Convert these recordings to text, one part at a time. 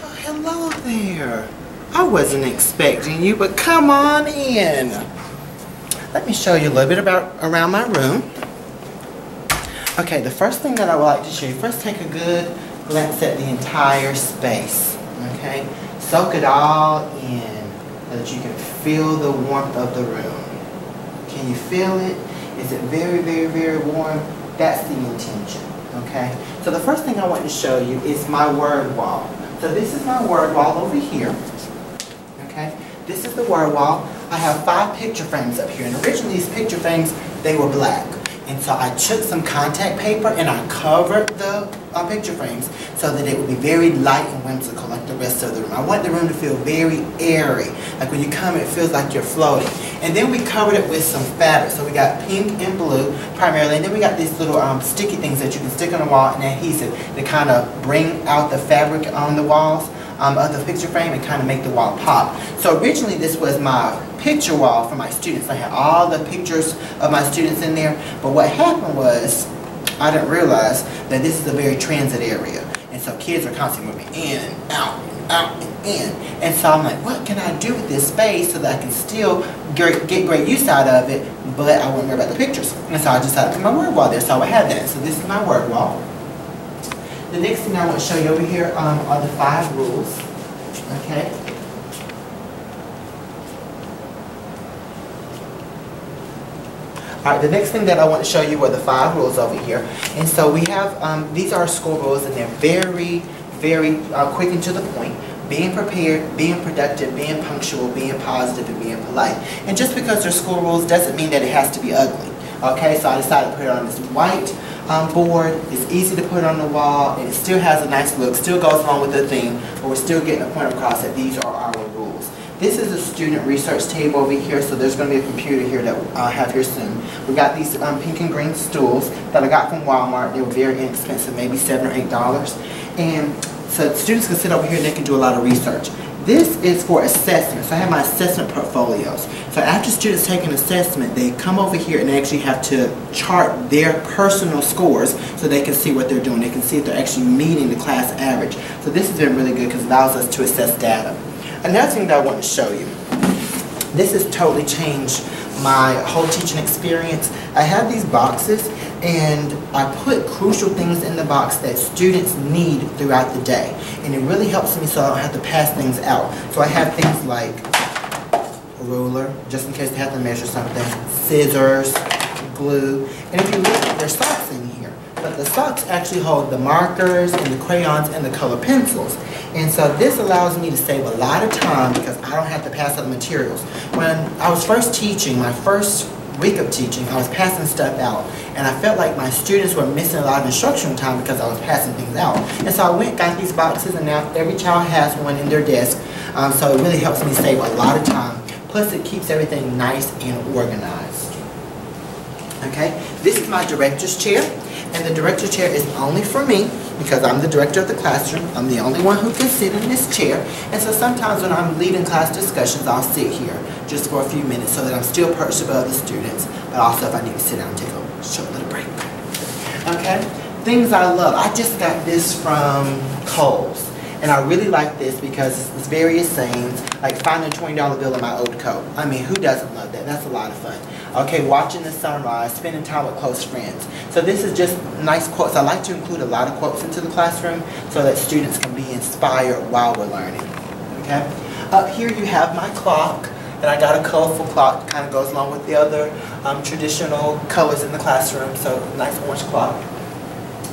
Oh, hello there. I wasn't expecting you, but come on in. Let me show you a little bit around my room. Okay, the first thing that I would like to show you, first take a good glance at the entire space. Okay, soak it all in so that you can feel the warmth of the room. Can you feel it? Is it very, very, very warm? That's the intention. Okay, so the first thing I want to show you is my word wall. So this is my word wall over here. Okay, this is the word wall. I have 5 picture frames up here, and originally these picture frames, they were black. And so I took some contact paper and I covered the picture frames so that it would be very light and whimsical like the rest of the room. I want the room to feel very airy. Like when you come, it feels like you're floating. And then we covered it with some fabric. So we got pink and blue primarily. And then we got these little sticky things that you can stick on the wall and adhesive that kind of bring out the fabric on the walls of the picture frame and kind of make the wall pop. So originally this was my picture wall for my students. I had all the pictures of my students in there, but what happened was I didn't realize that this is a very transit area, and so kids are constantly moving in and out and out and in, and so I'm like, what can I do with this space so that I can still get great use out of it, but I wouldn't worry about the pictures. And so I decided to put my word wall there, so I had that. So this is my word wall. The next thing I want to show you over here are the 5 rules. Okay. Alright, the next thing that I want to show you are the 5 rules over here. And so we have, these are school rules, and they're very, very quick and to the point. Being prepared, being productive, being punctual, being positive, and being polite. And just because they're school rules doesn't mean that it has to be ugly. Okay, so I decided to put it on this white board. It's easy to put on the wall, and it still has a nice look, still goes along with the theme, but we're still getting a point across that these are our rules. This is a student research table over here, so there's going to be a computer here that I'll have here soon. We got these pink and green stools that I got from Walmart. They were very inexpensive, maybe $7 or $8. And so students can sit over here and they can do a lot of research. This is for assessment, so I have my assessment portfolios. So after students take an assessment, they come over here and they actually have to chart their personal scores so they can see what they're doing. They can see if they're actually meeting the class average. So this has been really good because it allows us to assess data. Another thing that I want to show you, this has totally changed my whole teaching experience. I have these boxes, and I put crucial things in the box that students need throughout the day. And it really helps me so I don't have to pass things out. So I have things like a ruler, just in case they have to measure something, scissors, glue, and if you look, there's socks in here. But the socks actually hold the markers and the crayons and the color pencils. And so this allows me to save a lot of time because I don't have to pass out the materials. When I was first teaching, my first week of teaching, I was passing stuff out, and I felt like my students were missing a lot of instructional time because I was passing things out. And so I went and got these boxes, and now every child has one in their desk, so it really helps me save a lot of time. Plus it keeps everything nice and organized. Okay, this is my director's chair, and the director's chair is only for me because I'm the director of the classroom. I'm the only one who can sit in this chair, and so sometimes when I'm leading class discussions, I'll sit here just for a few minutes so that I'm still perched above the students, but also if I need to sit down and take a short little break. Okay, things I love. I just got this from Kohl's, and I really like this because it's various sayings, like finding a $20 bill in my old coat. I mean, who doesn't love that? That's a lot of fun. Okay, watching the sunrise, spending time with close friends. So this is just nice quotes. I like to include a lot of quotes into the classroom so that students can be inspired while we're learning. Okay, up here you have my clock. And I got a colorful clock, kind of goes along with the other traditional colors in the classroom, so nice orange clock.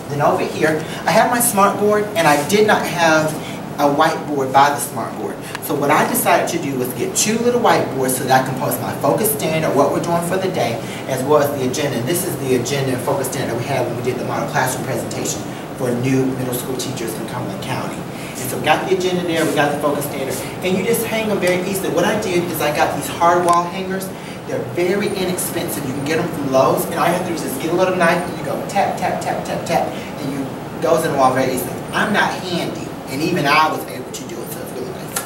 Then over here, I have my smart board, and I did not have a whiteboard by the smart board. So what I decided to do was get 2 little whiteboards so that I can post my focus standard, what we're doing for the day, as well as the agenda. And this is the agenda and focus standard we had when we did the model classroom presentation for new middle school teachers in Cumberland County. And so we got the agenda there, we got the focus standard, and you just hang them very easily. What I did is I got these hard wall hangers. They're very inexpensive. You can get them from Lowe's, and all you have to do is just get a little knife, and you go tap, tap, tap, tap, tap, and you goes in the wall very easily. I'm not handy, and even I was able to do it, so it's really nice.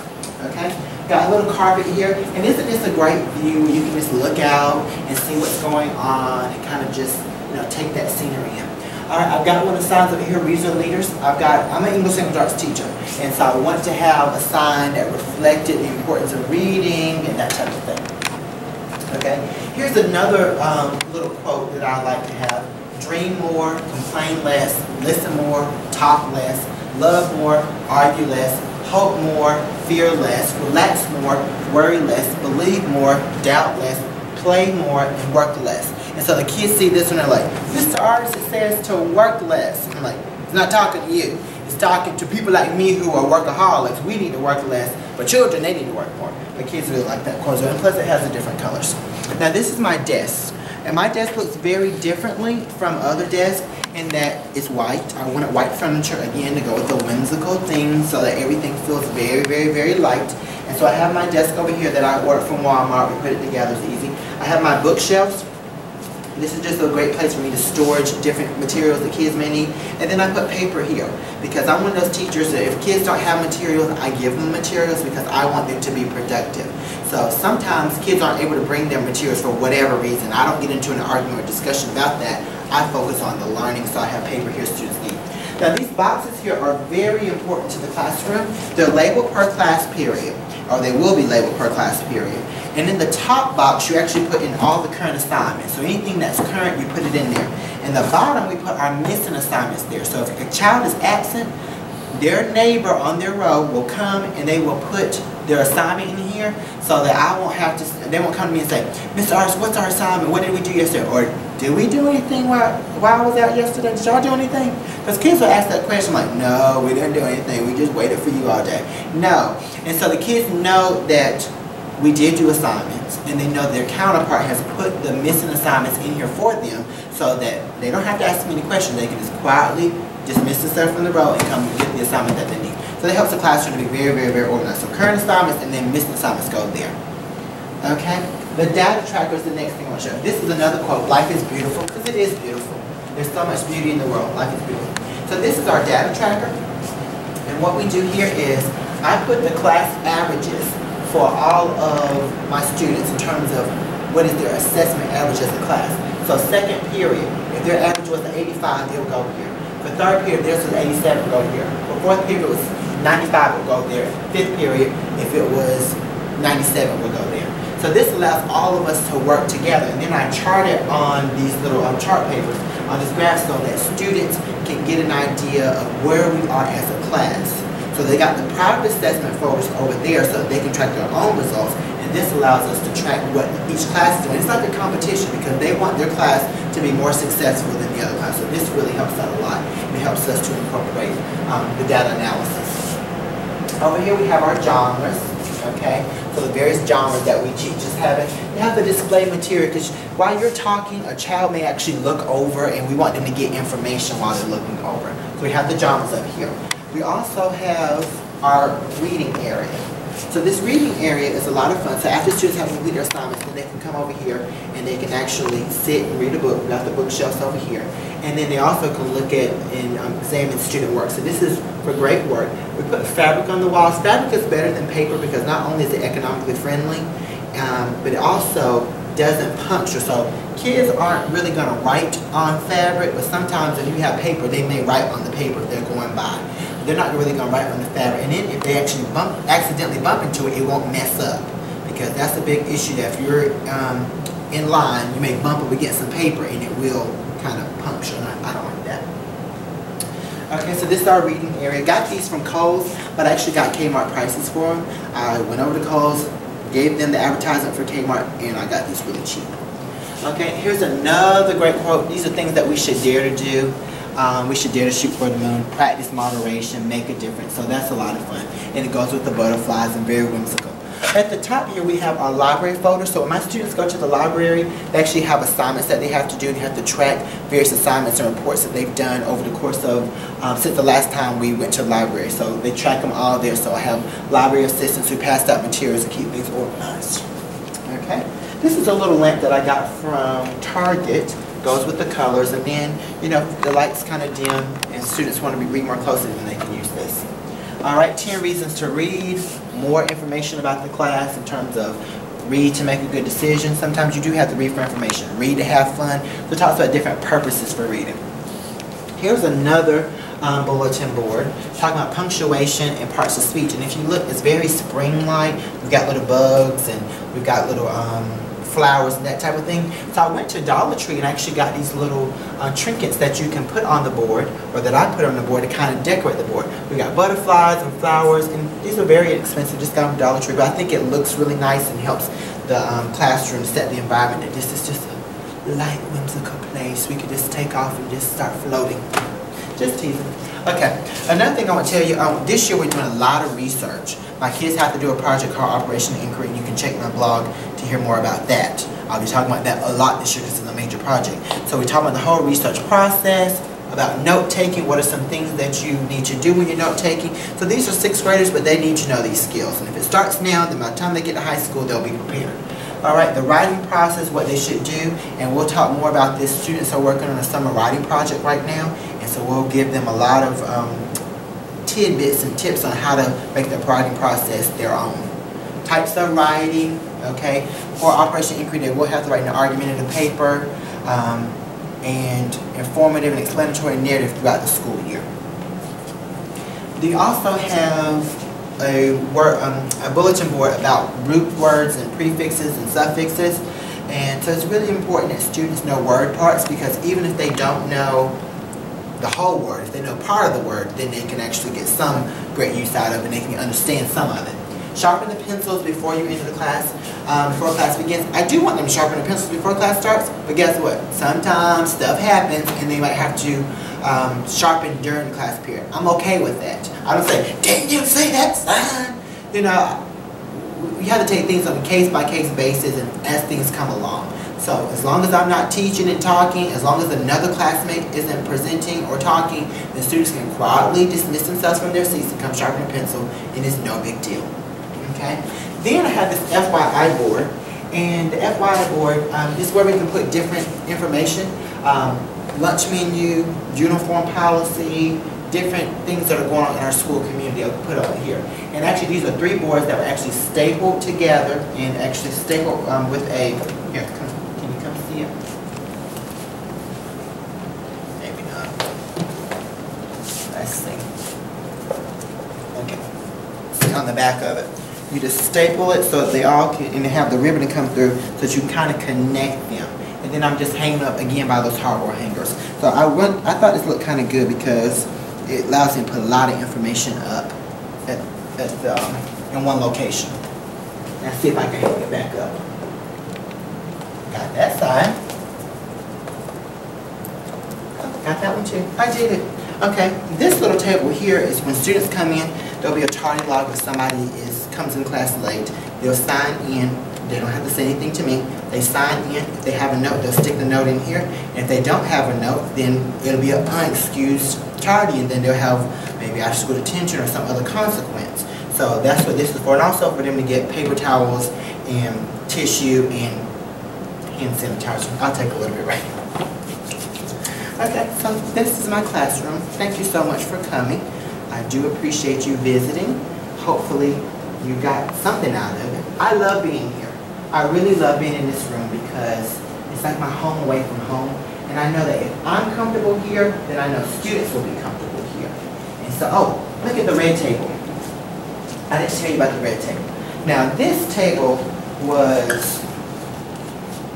Okay? Got a little carpet here, and isn't this a great view where you can just look out and see what's going on and kind of just, you know, take that scenery in. All right, I've got one of the signs over here, Reader Leaders. I'm an English language arts teacher, and so I want to have a sign that reflected the importance of reading and that type of thing. Okay, here's another little quote that I like to have. Dream more, complain less, listen more, talk less, love more, argue less, hope more, fear less, relax more, worry less, believe more, doubt less, play more, and work less. And so the kids see this and they're like, Mr. Artist, it says to work less. I'm like, it's not talking to you. It's talking to people like me who are workaholics. We need to work less, but children, they need to work more. But kids really like that quote, and plus it has the different colors. Now this is my desk. And my desk looks very differently from other desks in that it's white. I wanted white furniture again to go with the whimsical theme so that everything feels very, very, very light. And so I have my desk over here that I ordered from Walmart. We put it together, it's easy. I have my bookshelves. This is just a great place for me to store different materials that kids may need. And then I put paper here because I'm one of those teachers that if kids don't have materials, I give them materials because I want them to be productive. So sometimes kids aren't able to bring their materials for whatever reason. I don't get into an argument or discussion about that. I focus on the learning, so I have paper here students need. Now these boxes here are very important to the classroom. They're labeled per class period, or they will be labeled per class period. And in the top box, you actually put in all the current assignments. So anything that's current, you put it in there. In the bottom, we put our missing assignments there. So if a child is absent, their neighbor on their row will come and they will put their assignment in here so that I won't have to, they won't come to me and say, Mr. Arts, what's our assignment? What did we do yesterday? Or did we do anything while I was out yesterday? Did y'all do anything? Because kids will ask that question like, no, we didn't do anything. We just waited for you all day. No. And so the kids know that we did do assignments, and they know their counterpart has put the missing assignments in here for them so that they don't have to ask them any questions. They can just quietly dismiss themselves from the row and come and get the assignment that they need. So that helps the classroom to be very, very, very organized. So current assignments and then missing assignments go there. Okay? The data tracker is the next thing I want to show. This is another quote. Life is beautiful, because it is beautiful. There's so much beauty in the world. Life is beautiful. So this is our data tracker. And what we do here is I put the class averages for all of my students in terms of what is their assessment average as a class. So second period, if their average was 85, they'll go here. For third period, theirs was 87, will go here. For fourth period, it was 95, will go there. Fifth period, if it was 97, will go there. So this allows all of us to work together. And then I chart it on these little chart papers, on this graph, so that students can get an idea of where we are as a class. So they got the private assessment folders over there so that they can track their own results, and this allows us to track what each class is doing. It's like a competition because they want their class to be more successful than the other class. So this really helps out a lot. It helps us to incorporate the data analysis. Over here we have our genres, okay? So the various genres that we teach is having. We have the display material because while you're talking, a child may actually look over and we want them to get information while they're looking over. So we have the genres up here. We also have our reading area. So this reading area is a lot of fun. So after students have completed their assignments, then they can come over here and they can actually sit and read a book. We got the bookshelves over here. And then they also can look at and examine student work. So this is for great work. We put fabric on the walls. Fabric is better than paper because not only is it economically friendly, but it also doesn't puncture. So kids aren't really going to write on fabric, but sometimes if you have paper, they may write on the paper if they're going by. They're not really going to write on the fabric. And then if they actually accidentally bump into it, it won't mess up. Because that's a big issue that if you're in line, you may bump up against some paper and it will kind of puncture. I don't like that. Okay, so this is our reading area. Got these from Kohl's, but I actually got Kmart prices for them. I went over to Kohl's, gave them the advertisement for Kmart, and I got these really cheap. Okay, here's another great quote. These are things that we should dare to do. We should dare to shoot for the moon, practice moderation, make a difference. So that's a lot of fun. And it goes with the butterflies and very whimsical. At the top here we have our library folder. So when my students go to the library, they actually have assignments that they have to do. They have to track various assignments and reports that they've done over the course of, since the last time we went to the library. So they track them all there. So I have library assistants who passed out materials and keep things organized. Okay. This is a little lamp that I got from Target. Goes with the colors, and then, you know, the lights kind of dim and students want to read more closely, then they can use this. All right, 10 reasons to read. more information about the class in terms of read to make a good decision. Sometimes you do have to read for information. Read to have fun. So it talks about different purposes for reading. Here's another bulletin board talking about punctuation and parts of speech. And if you look, it's very spring-like. We've got little bugs and we've got little flowers and that type of thing. So I went to Dollar Tree and actually got these little trinkets that you can put on the board, or that I put on the board to kind of decorate the board. We got butterflies and flowers, and these are very expensive, just got from Dollar Tree, but I think it looks really nice and helps the classroom set the environment that this is just a light, whimsical place. We could just take off and just start floating. Just teasing. Okay, another thing I want to tell you, this year we're doing a lot of research. My kids have to do a project called Operation Inquiry, and you can check my blog to hear more about that. I'll be talking about that a lot this year because it's a major project. So we're talking about the whole research process, about note-taking, what are some things that you need to do when you're note-taking. So these are 6th graders, but they need to know these skills. And if it starts now, then by the time they get to high school, they'll be prepared. Alright, the writing process, what they should do, and we'll talk more about this. Students are working on a summer writing project right now, and so we'll give them a lot of tidbits and tips on how to make the writing process their own. Types of writing, okay, for Operation Inquiry, they will have to write an argumentative paper, and informative and explanatory narrative throughout the school year. They also have a bulletin board about root words and prefixes and suffixes, and so it's really important that students know word parts, because even if they don't know the whole word, if they know part of the word, then they can actually get some great use out of it and they can understand some of it. Sharpen the pencils before you enter the class, before class begins. I do want them to sharpen the pencils before class starts, but guess what? Sometimes stuff happens and they might have to sharpen during the class period. I'm okay with that. I don't say, didn't you see that sign? You know, you have to take things on a case-by-case basis and as things come along. So as long as I'm not teaching and talking, as long as another classmate isn't presenting or talking, the students can quietly dismiss themselves from their seats and come sharpen a pencil, and it's no big deal. Okay? Then I have this FYI board, and the FYI board is where we can put different information, lunch menu, uniform policy, different things that are going on in our school community. I'll put over here. And actually these are 3 boards that were actually stapled together and actually stapled with a, here, can you come see it? Maybe not. Let's see. Okay. See on the back of it. You just staple it so that they all can, and they have the ribbon to come through so that you can kind of connect them. And then I'm just hanging up again by those hardware hangers. So I thought this looked kind of good because it allows you to put a lot of information up in one location. Now see if I can hang it back up. Got that side. Oh, got that one too. I did it. Okay, this little table here is when students come in, there'll be a tardy log if somebody comes in class late. They'll sign in. They don't have to say anything to me. They sign in. If they have a note, they'll stick the note in here. And if they don't have a note, then it'll be an unexcused tardy, and then they'll have maybe after school detention or some other consequence. So that's what this is for, and also for them to get paper towels and tissue and hand sanitizer. I'll take a little bit right now. Okay, so this is my classroom. Thank you so much for coming. I do appreciate you visiting. Hopefully you got something out of it. I love being here. I really love being in this room because it's like my home away from home. And I know that if I'm comfortable here, then I know students will be comfortable here. And so, oh, look at the red table. I didn't tell you about the red table. Now this table was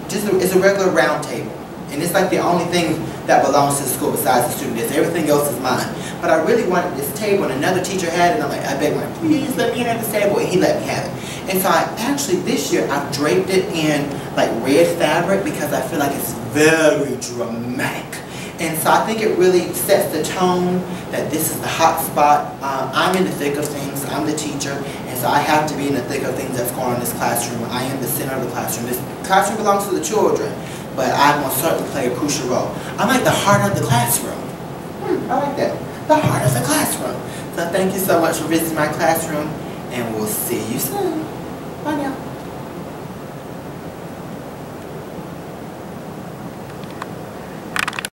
just it's a regular round table. And it's like the only thing that belongs to the school besides the student desk. Everything else is mine. But I really wanted this table, and another teacher had it, and I'm like, I begged him, please let me have this table, and he let me have it. And so I actually, this year, I've draped it in like red fabric because I feel like it's very dramatic. And so I think it really sets the tone that this is the hot spot. I'm in the thick of things. I'm the teacher, and so I have to be in the thick of things that's going on in this classroom. I am the center of the classroom. This classroom belongs to the children, but I will certainly play a crucial role. I'm like the heart of the classroom. I like that. The heart of the classroom. So thank you so much for visiting my classroom, and we'll see you soon. Bye now.